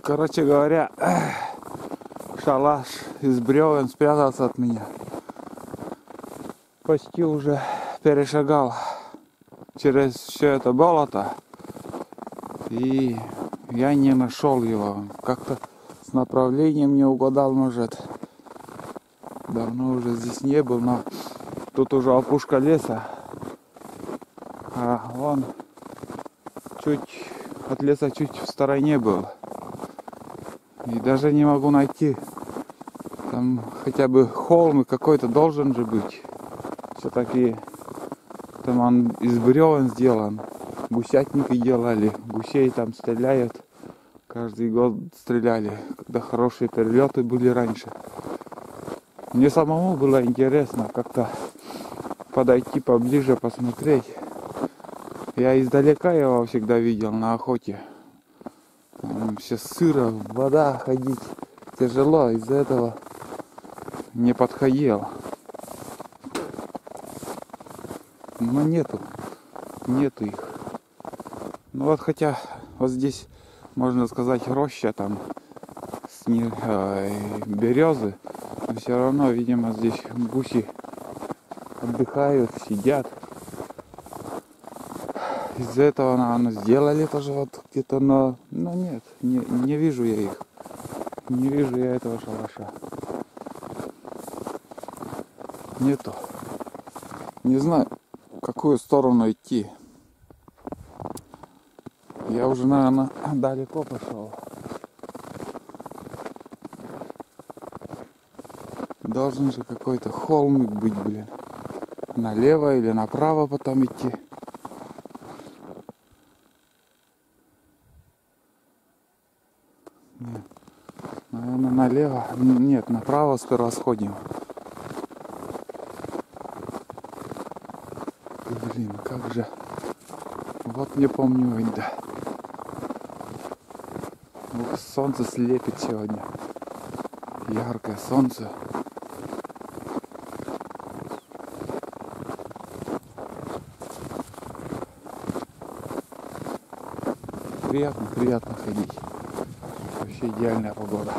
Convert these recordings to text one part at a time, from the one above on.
Короче говоря, шалаш из бревен спрятался от меня. Почти уже перешагал через все это болото. И я не нашел его. Как-то с направлением не угадал, может. Давно уже здесь не был, но тут уже опушка леса. А он чуть от леса чуть в стороне был. И даже не могу найти. Там хотя бы холм какой-то должен же быть. Все-таки там он из бревен сделан. Гусятники делали. Гусей там стреляют. Каждый год стреляли. Когда хорошие перелеты были раньше. Мне самому было интересно как-то подойти поближе, посмотреть. Я издалека его всегда видел на охоте. Там все сыро, вода, ходить тяжело, из-за этого не подходил. Но нету их. Ну вот хотя вот здесь, можно сказать, роща там березы, но все равно, видимо, здесь гуси отдыхают, сидят. Из-за этого, наверное, сделали тоже вот где-то, но нет, не вижу я их. Не вижу я этого шалаша. Нету. Не знаю, в какую сторону идти. Я уже, наверное, далеко пошел. Должен же какой-то холмик быть, блин. Налево или направо потом идти. Нет. Наверное, налево. Нет, направо сперва сходим. Блин, как же. Вот не помню, да. Ух, солнце слепит сегодня. Яркое солнце. Приятно ходить. Вообще идеальная погода.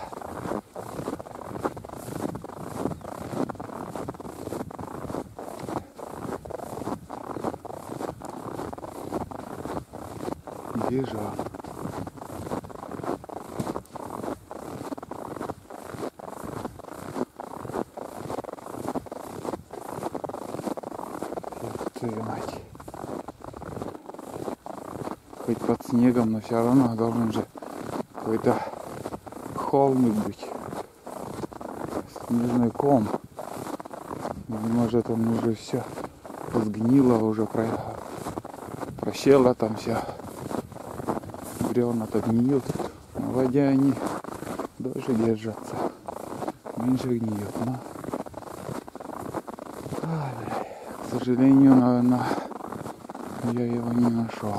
Вижу. Твою мать. Хоть под снегом, но все равно должен же какой-то холмик быть. Снежный ком. Может, он уже все сгнило, уже прощело там все. Бревна-то гниют. На воде они дольше держатся. Меньше гниют, но... к сожалению, наверное, я его не нашел.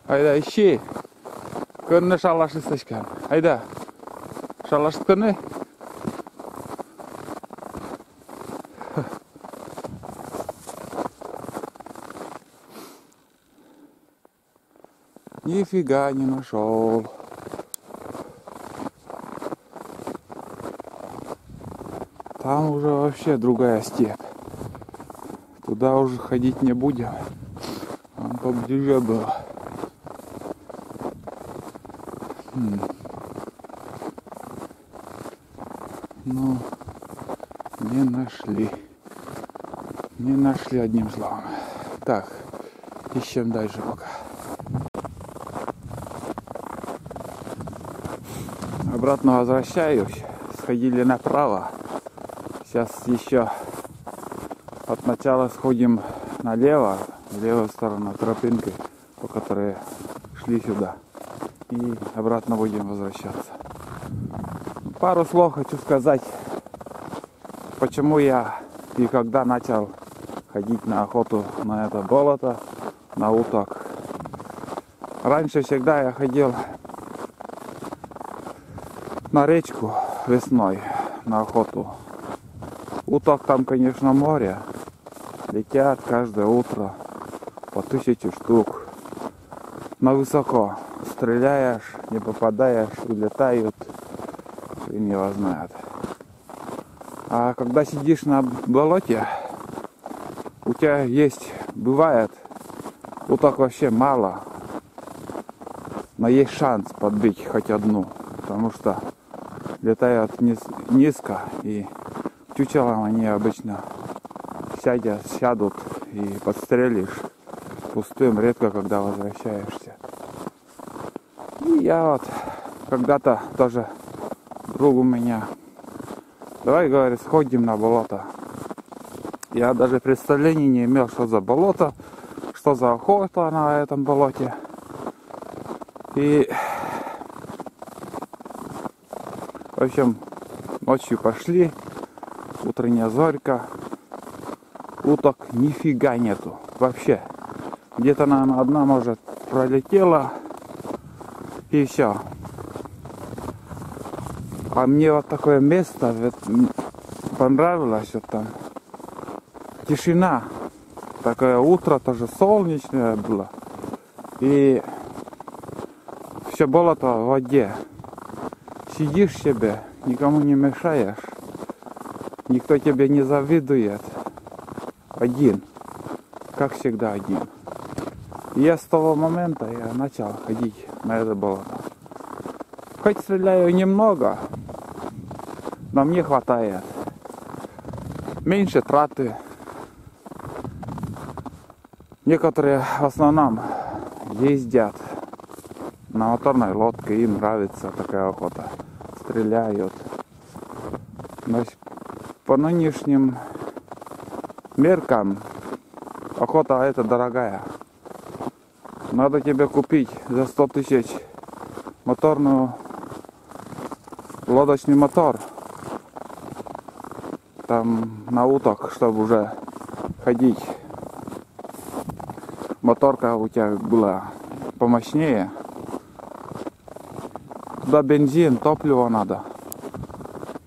Hayda işi. Gönlü şalaşı seçken. Hayda. Şalaşı kını. Нифига не нашел. Там уже вообще другая степь. Туда уже ходить не будем. Он поближе был. Ну, не нашли. Не нашли, одним словом. Так, ищем дальше пока. Обратно возвращаюсь. Сходили направо. Сейчас еще от начала сходим налево, в левую сторону тропинкой, по которой шли сюда. И обратно будем возвращаться. Пару слов хочу сказать, почему я и когда начал ходить на охоту на это болото, на уток. Раньше всегда я ходил на речку, весной на охоту. Уток там, конечно, море. Летят каждое утро по 1000 штук. На высоко стреляешь, не попадаешь, улетают, хрен его знает. А когда сидишь на болоте, у тебя есть, бывает, уток вообще мало, но есть шанс подбить хоть одну, потому что летают низко, и чучелом они обычно сядут и подстрелишь пустым, редко когда возвращаешься. И я вот когда-то тоже друг у меня, давай, говорит, сходим на болото. Я даже представления не имел, что за болото, что за охота на этом болоте. И в общем, ночью пошли, утренняя зорька, уток нифига нету вообще. Где-то, наверное, одна, может, пролетела, и все. А мне вот такое место понравилось, вот там тишина, такое утро тоже солнечное было, и все болото в воде. Сидишь себе, никому не мешаешь, никто тебе не завидует. Один, как всегда один. И я с того момента я начал ходить на это болото. Хоть стреляю немного, но мне хватает. Меньше траты. Некоторые в основном ездят на моторной лодке, им нравится такая охота. Стреляют. Но по нынешним меркам охота это дорогая. Надо тебе купить за 100 000 моторную лодочный мотор. Там на уток, чтобы уже ходить. Моторка у тебя была помощнее. Туда бензин, топливо надо.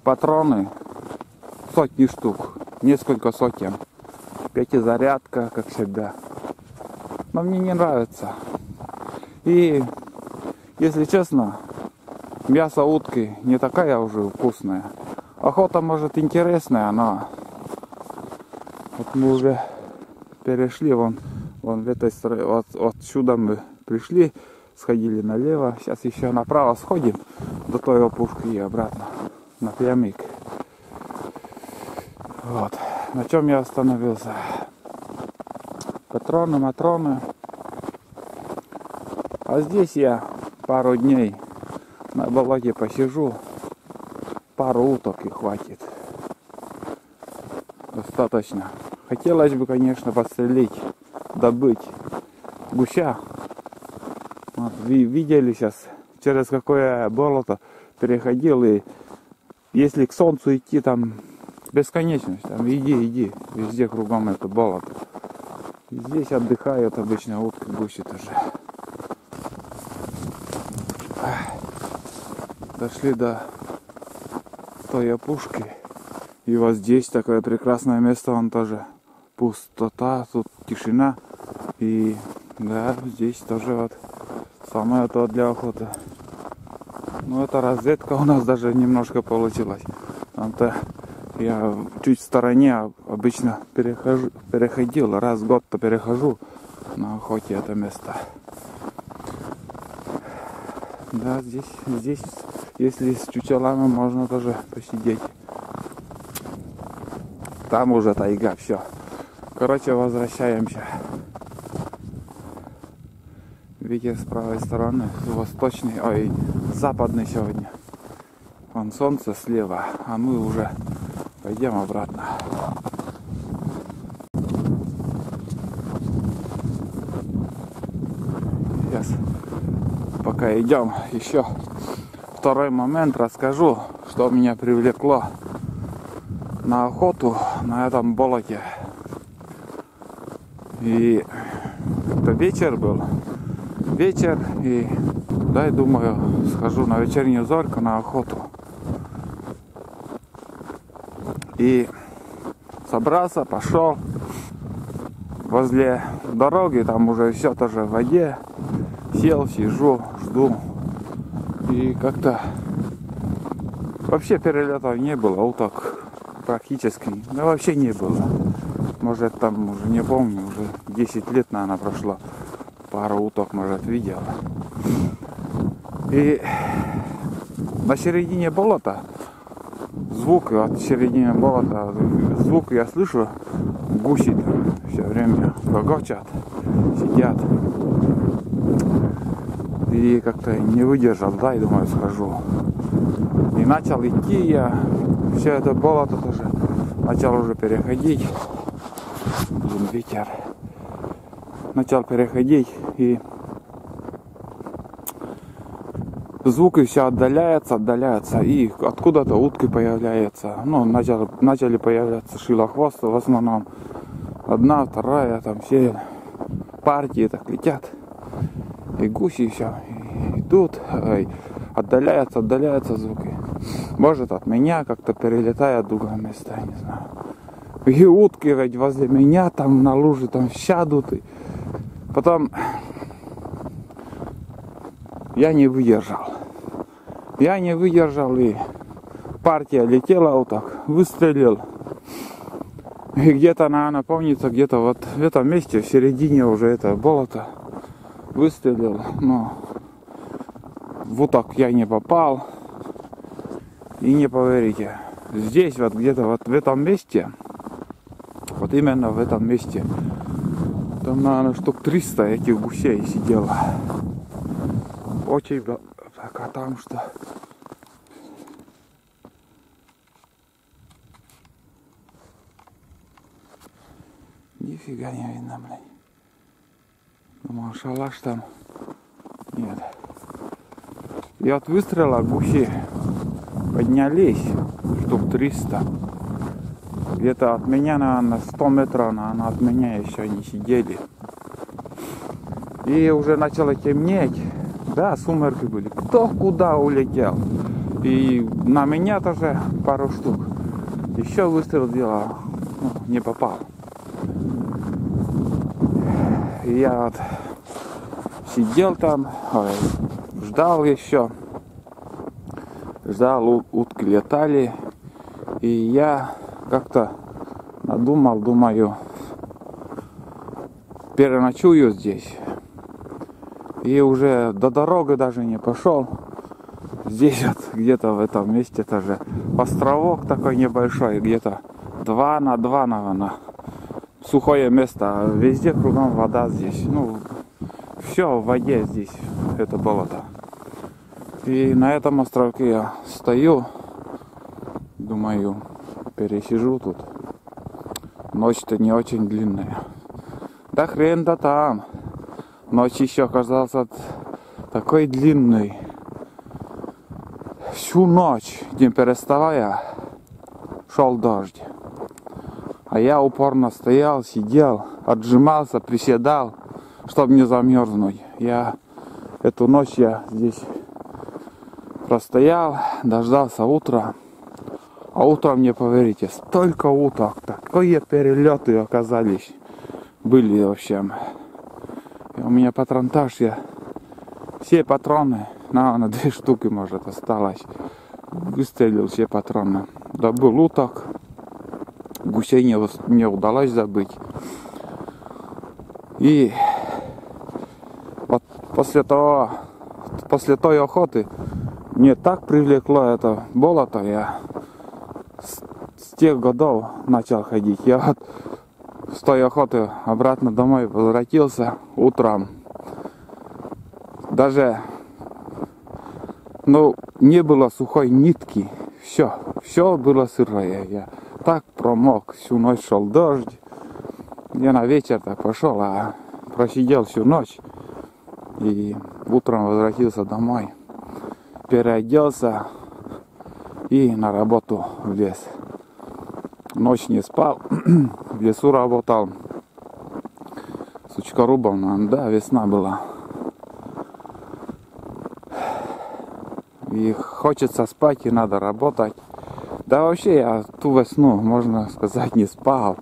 Патроны сотни штук. Несколько сотен. Пятизарядка, как всегда. Но мне не нравится. И, если честно, мясо утки не такая уже вкусная. Охота, может, интересная, но вот мы уже перешли, вон в этой стороне, вот отсюда мы пришли, сходили налево, сейчас еще направо сходим до той опушки и обратно напрямик. Вот. На чем я остановился? Патроны, матроны. А здесь я пару дней на болоте посижу, пару уток и хватит. Достаточно. Хотелось бы, конечно, подстрелить, добыть гуся. Вот, вы видели сейчас, через какое болото переходил, и если к солнцу идти, там бесконечность, там иди, везде кругом это болото. И здесь отдыхают обычно утки, гуси тоже. Дошли до той опушки. И вот здесь такое прекрасное место, вон тоже пустота, тут тишина. И да, здесь тоже вот самое то для охоты. Ну, это разведка у нас даже немножко получилась. Там-то я чуть в стороне обычно переходил, раз в год-то перехожу на охоте это место. Да, здесь, если с чучелами, можно тоже посидеть. Там уже тайга, все. Короче, возвращаемся. Видите, с правой стороны, с восточной, ой, западной сегодня. Вон солнце слева, а мы уже пойдем обратно. Сейчас, пока идем, еще второй момент расскажу, что меня привлекло на охоту на этом болоте. И это вечер был. Вечер, и дай, думаю, схожу на вечернюю зорьку на охоту. И собрался, пошел. Возле дороги, там уже все тоже в воде. Сел, сижу, жду. И как-то вообще перелетов не было, уток практически. Да вообще не было. Может там уже не помню, уже 10 лет, наверное, прошло. Пару уток, может, видел. И на середине болота звук от середины болота, звук я слышу, гуси там все время гогочат, сидят. И как-то не выдержал, да, и думаю, схожу. И начал идти я, все это болото тоже, начал уже переходить. Блин, ветер. Начал переходить, и звуки все отдаляются, и откуда-то утки появляются. Ну, начали появляться шилохвосты в основном. Одна, вторая, там все партии так летят. И гуси все идут, отдаляются звуки. Может, от меня как-то перелетает в другое место, я не знаю. И утки ведь возле меня там на луже там сядут. И потом я не выдержал. И партия летела вот так, выстрелил. И где-то, наверное, помнится, где-то вот в этом месте, в середине уже это болото, выстрелил. Но в уток я не попал. И не поверите, здесь вот где-то вот в этом месте, вот именно в этом месте, там, наверное, штук 300 этих гусей сидело. Очень пока там что. Нифига не видно, блин. Думал, шалаш там. Нет. И от выстрела гуси поднялись штук 300. Где-то от меня, наверное, 100 метров, наверное, от меня еще не сидели. И уже начало темнеть. Да, сумерки были. Кто куда улетел. И на меня тоже пару штук. Еще выстрел делал. Ну, не попал. И я вот сидел там, ждал еще. Ждал, утки летали. И я как-то надумал, думаю, переночую здесь. И уже до дороги даже не пошел. Здесь вот где-то в этом месте тоже островок такой небольшой, где-то 2 на 2, наверное. Сухое место, везде кругом вода здесь. Ну, все в воде здесь, это болото. И на этом островке я стою, думаю, пересижу тут. Ночь-то не очень длинная. Да хрен-то там. Ночь еще оказался такой длинный. Всю ночь, не переставая, шел дождь. А я упорно стоял, сидел, отжимался, приседал, чтобы не замерзнуть. Эту ночь я здесь простоял, дождался утра. А утром, не поверите, столько уток, такие перелеты оказались. Были вообще. И у меня патронтаж, я все патроны, наверное, 2 штуки, может, осталось. Выстрелил все патроны. Добыл уток. Гусей не удалось забыть. И вот после той охоты мне так привлекло это болото, я с тех годов начал ходить. Я вот с той охоты обратно домой возвратился утром. Даже, не было сухой нитки. Все было сырое. Я так промок. Всю ночь шел дождь. Я на вечер так пошел, а просидел всю ночь. И утром возвратился домой. Переоделся и на работу в лес. Ночь не спал, в лесу работал. Сучкорубом, да, весна была. И хочется спать, и надо работать. Да вообще я ту весну, можно сказать, не спал.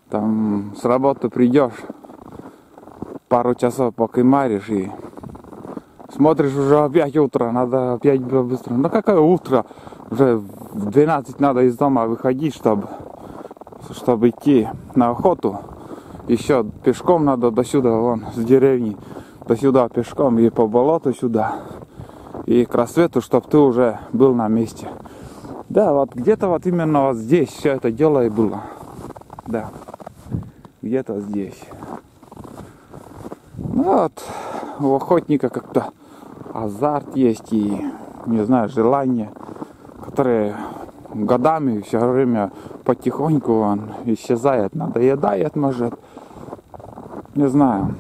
Там с работы придешь, пару часов покемаришь и смотришь, уже опять утро, надо опять быстро. Ну какое утро? Уже в 12 надо из дома выходить, чтобы идти на охоту. Еще пешком надо до сюда, вон, с деревни до сюда пешком и по болоту сюда. И к рассвету, чтобы ты уже был на месте. Да, вот где-то вот именно вот здесь все это дело и было. Да, где-то здесь. Ну вот, у охотника как-то азарт есть и, не знаю, желание, которое годами все время потихоньку он исчезает, надоедает, может, не знаю.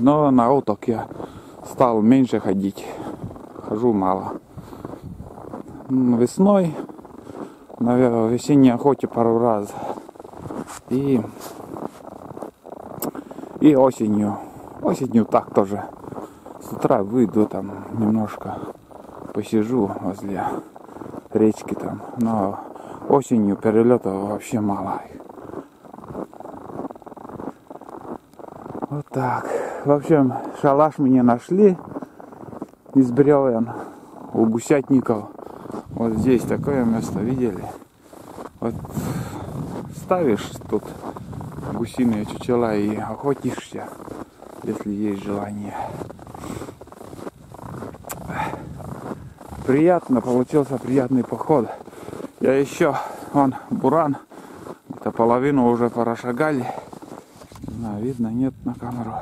Но на уток я стал меньше ходить, хожу мало. Весной, наверное, в весенней охоте пару раз и осенью. Осенью так тоже. С утра выйду там немножко посижу возле речки там, но осенью перелетов вообще мало. Вот так. В общем, шалаш мне нашли из бревен у гусятников. Вот здесь такое место, видели? Вот ставишь тут гусиные чучела и охотишься, если есть желание. Приятно, получился приятный поход. Я еще, вон, буран, где-то половину уже прошагали. Не знаю, видно, нет на камеру.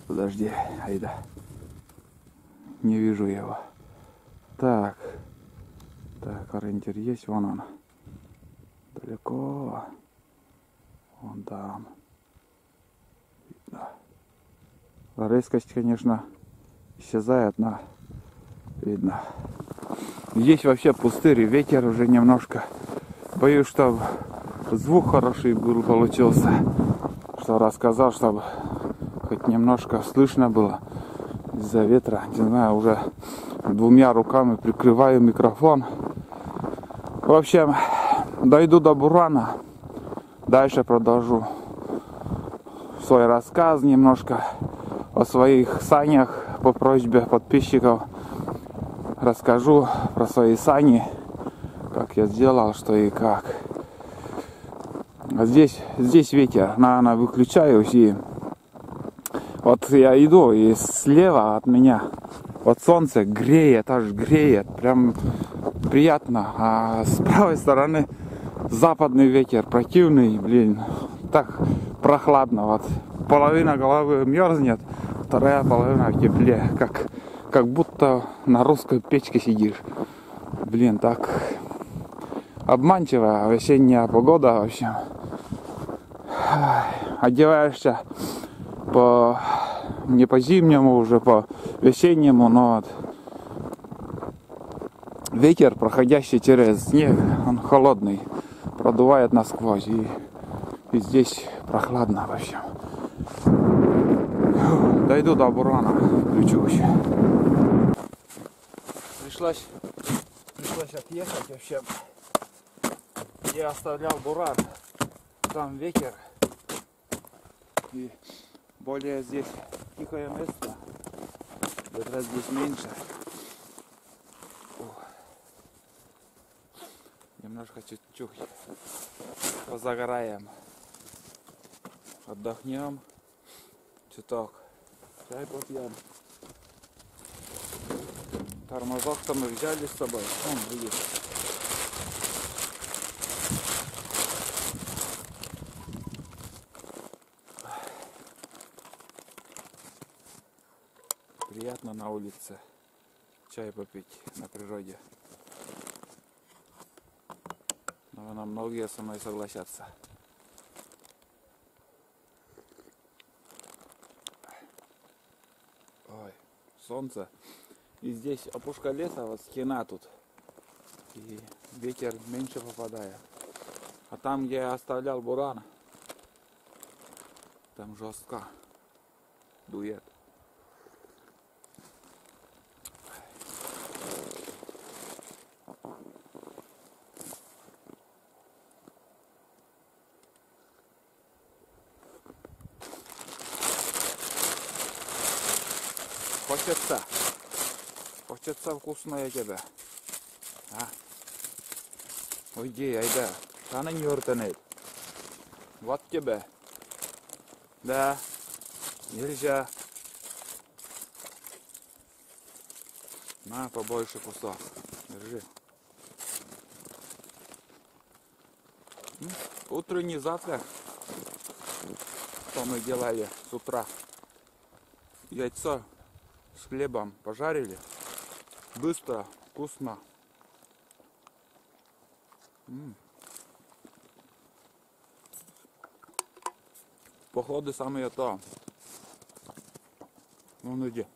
Подожди, айда. Не вижу его. Так, ориентир есть, вон он. Далеко. Вон там. Видно. Резкость, конечно, исчезает, но видно. Здесь вообще пустырь, ветер уже немножко. Боюсь, чтобы звук хороший был, получился. Что рассказал, чтобы хоть немножко слышно было из-за ветра. Не знаю, уже двумя руками прикрываю микрофон. В общем, дойду до бурана. Дальше продолжу свой рассказ немножко о своих санях по просьбе подписчиков. Расскажу про свои сани, как я сделал, что и как. А здесь ветер, наверное, выключаюсь, и вот я иду, и слева от меня вот солнце греет, аж греет, прям приятно. А с правой стороны западный ветер, противный, блин, так прохладно. Вот половина головы мерзнет, вторая половина в тепле, как будто на русской печке сидишь. Блин, так обманчивая весенняя погода, в общем. Одеваешься не по зимнему, уже по весеннему, но вот ветер, проходящий через снег, он холодный, продувает насквозь, и здесь прохладно, в общем. Дойду до бурана, включусь. Пришлось отъехать, в общем. Я оставлял буран, там ветер, и более здесь тихое место, ветра здесь меньше. Немножко чуть-чуть позагораем, отдохнем, чуток, чай попьем. Тормозок-то мы взяли с собой, вон, видишь. Приятно на улице чай попить на природе. Наверное, многие со мной согласятся. Ой, солнце. И здесь опушка леса, вот стена тут. И ветер меньше попадает. А там, где я оставлял буран, там жестко дует. Хочется. Хочется вкусное тебе. А? Уйди, айда. Она не ортанет. Вот тебе. Да. Нельзя. На, побольше кусок. Держи. Утренний завтрак. Что мы делали с утра? Яйцо с хлебом пожарили. Быстро, вкусно. Походы самые то. Ну иди.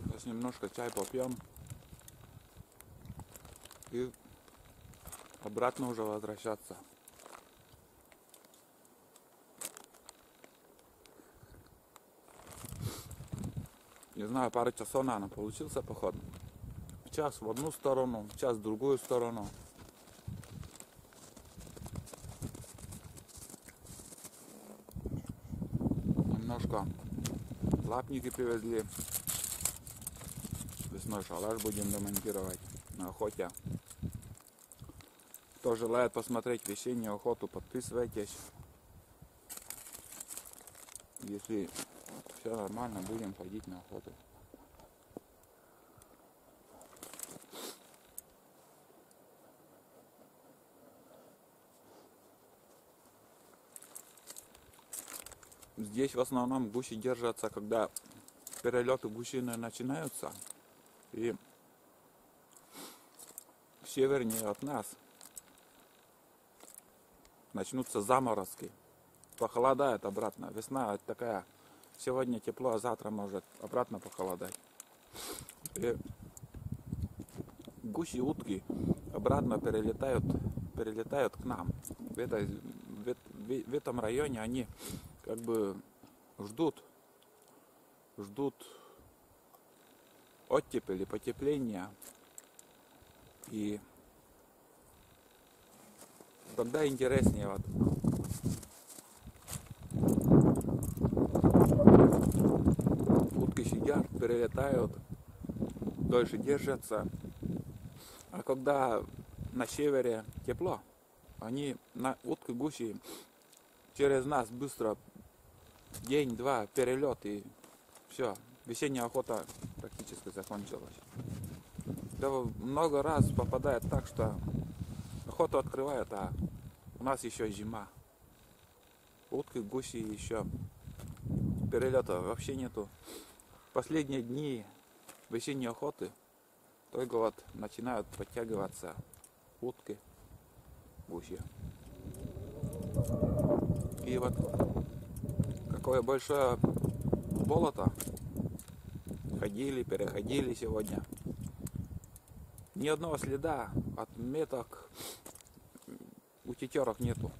Сейчас немножко чай попьем. И обратно уже возвращаться. Не знаю, пару часов, наверное, получился поход. В час в одну сторону, в час в другую сторону. Немножко лапники привезли. Весной шалаш будем демонтировать на охоте. Кто желает посмотреть весеннюю охоту, подписывайтесь. Если все нормально, будем ходить на охоту. Здесь в основном гуси держатся, когда перелеты гусиные начинаются. И севернее от нас начнутся заморозки. Похолодает обратно. Весна такая. Сегодня тепло, а завтра может обратно похолодать. И гуси, утки обратно перелетают к нам. В этом районе они как бы ждут оттепели, потепления. И тогда интереснее вот. Утки сидят, перелетают, дольше держатся. А когда на севере тепло, они на утки, гуси через нас быстро день-два перелет и все. Весенняя охота практически закончилась. Да, много раз попадает так, что охоту открывают, а у нас еще зима. Утки, гуси еще перелета вообще нету. Последние дни весенней охоты только вот начинают подтягиваться утки, гуси. И вот какое большое болото. Ходили, переходили сегодня. Ни одного следа от меток у тетерок нету.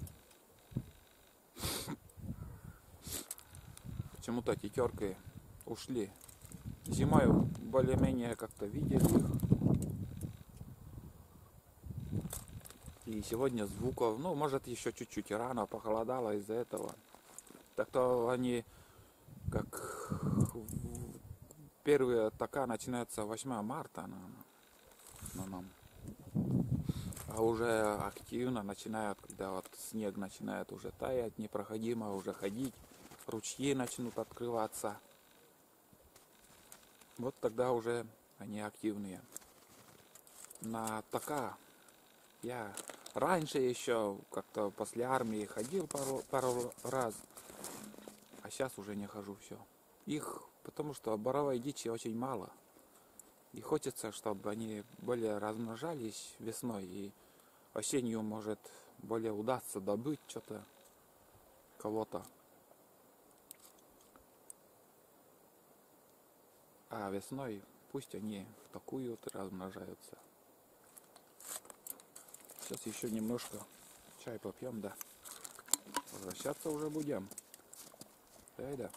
Почему-то тетерки ушли. Зимой более-менее как-то видели их. И сегодня звуков, ну, может, еще чуть-чуть рано похолодало из-за этого. Так-то они, как первые атака начинается 8 марта, наверное. А уже активно начинают, когда вот снег начинает уже таять, непроходимо уже ходить, ручьи начнут открываться. Вот тогда уже они активные. На атака я раньше еще как-то после армии ходил пару раз, а сейчас уже не хожу все. Их, потому что боровой дичи очень мало. И хочется, чтобы они более размножались весной, и осенью, может, более удастся добыть что-то, кого-то. А весной пусть они атакуют и размножаются. Сейчас еще немножко чай попьем, да. Возвращаться уже будем. Да.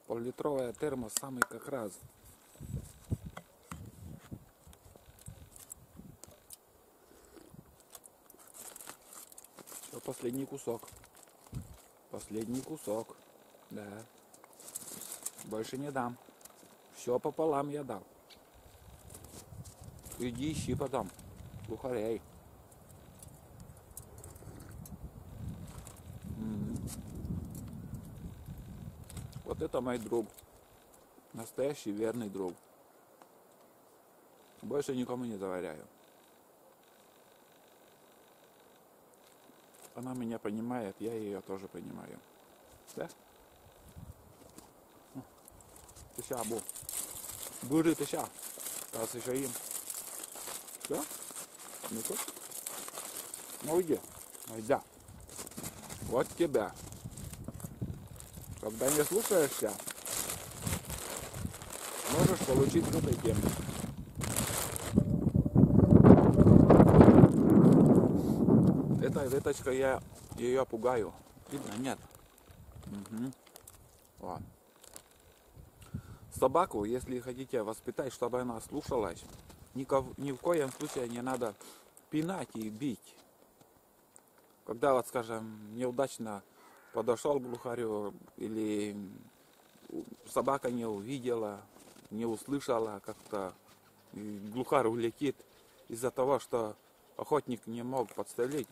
Пол-литровая термос самый как раз. последний кусок. Последний кусок. Да. Больше не дам. Все пополам я дал. Иди ищи потом. Глухарей. Вот это мой друг. Настоящий верный друг. Больше никому не доверяю. Она меня понимает, я ее тоже понимаю. Да? Ты ща, Бу. Буры ты ща. Раз еще им. Да? Ну-ка. Ну иди. Айда. Вот тебя. Когда не слушаешься, можешь получить вот эти. Этой веточкой я ее пугаю. Видно? Нет. Угу. Вот. Собаку, если хотите воспитать, чтобы она слушалась, ни в коем случае не надо пинать и бить. Когда, вот, скажем, неудачно подошел к глухарю, или собака не увидела, не услышала, как-то глухарь улетит из-за того, что охотник не мог подстрелить,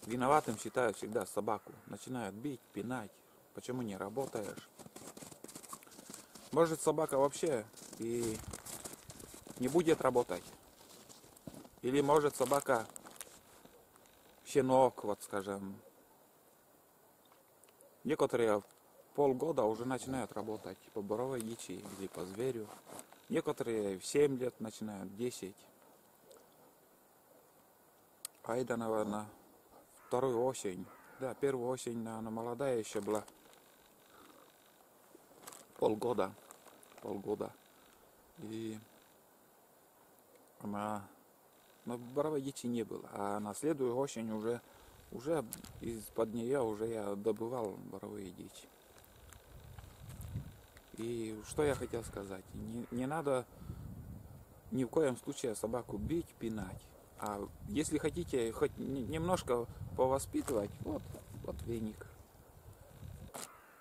виноватым считают всегда собаку. Начинают бить, пинать. Почему не работаешь? Может, собака вообще и не будет работать. Или может собака, щенок, вот скажем, некоторые полгода уже начинают работать по боровой дичи или по зверю. Некоторые в 7 лет начинают, 10. А это, наверное, вторую осень. Да, первую осень она молодая еще была. Полгода. И она на боровой дичи не было. А на следующую осень уже из-под нее уже я добывал боровые дичи. И что я хотел сказать? Не надо ни в коем случае собаку бить, пинать. А если хотите хоть немножко повоспитывать, вот веник.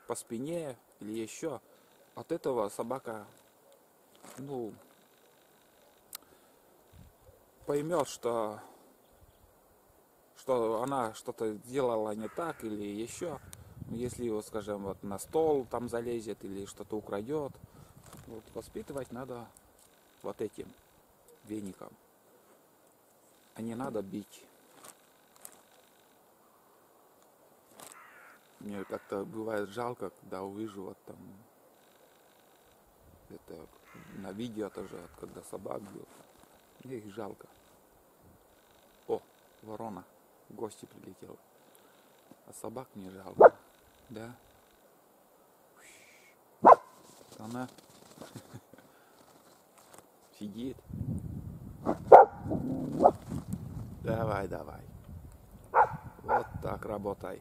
По спине или еще. От этого собака, поймет, что она что-то сделала не так или еще. Если его, скажем, вот на стол там залезет или что-то украдет, вот воспитывать надо вот этим веником. А не надо бить. Мне как-то бывает жалко, когда увижу вот там это на видео тоже, когда собак бьют. Мне их жалко. О, ворона в гости прилетела. А собак мне жалко. Да? Она сидит. Давай. Вот так работай.